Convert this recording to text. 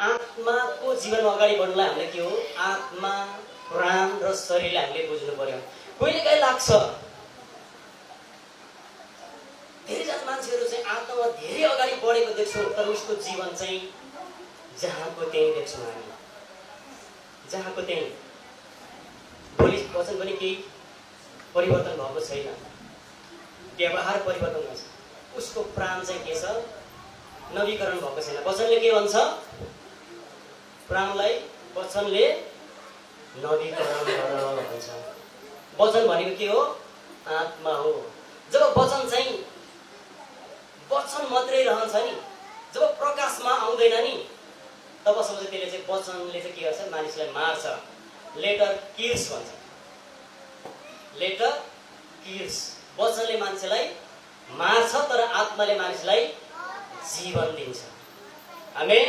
आत्माको जीवनमा अगाडि बढ्नलाई हामीले के हो आत्मा प्राण र शरीरलाई हामीले बुझ्नु पर्यो। कहिलेकाहीँ लाग्छ धेरैजना मान्छेहरू चाहिँ आत्मामा धेरै अगाडि बढेको देख्छौँ तर उसको जीवन चाहिँ जहाँको त्यही देख्छौँ हामी, जहाँको त्यही। भोलि वचन पनि केही परिवर्तन भएको छैन, व्यवहार परिवर्तन हुन्छ, उसको प्राण चाहिँ के छ नवीकरण भएको छैन। वचनले के भन्छ प्राणलाई वचनले नवीकरण गर भन्छ। वचन भनेको के हो आत्मा हो। जब वचन चाहिँ वचन मात्रै रहन्छ नि, जब प्रकाशमा आउँदैन नि तबसम्म चाहिँ त्यसले चाहिँ वचनले चाहिँ के गर्छ मानिसलाई मार्छ। लेटर किल्स भन्छ, लेटर किल्स। वचनले मान्छेलाई मार्छ तर आत्माले मानिसलाई जीवन दिन्छ। आमेन।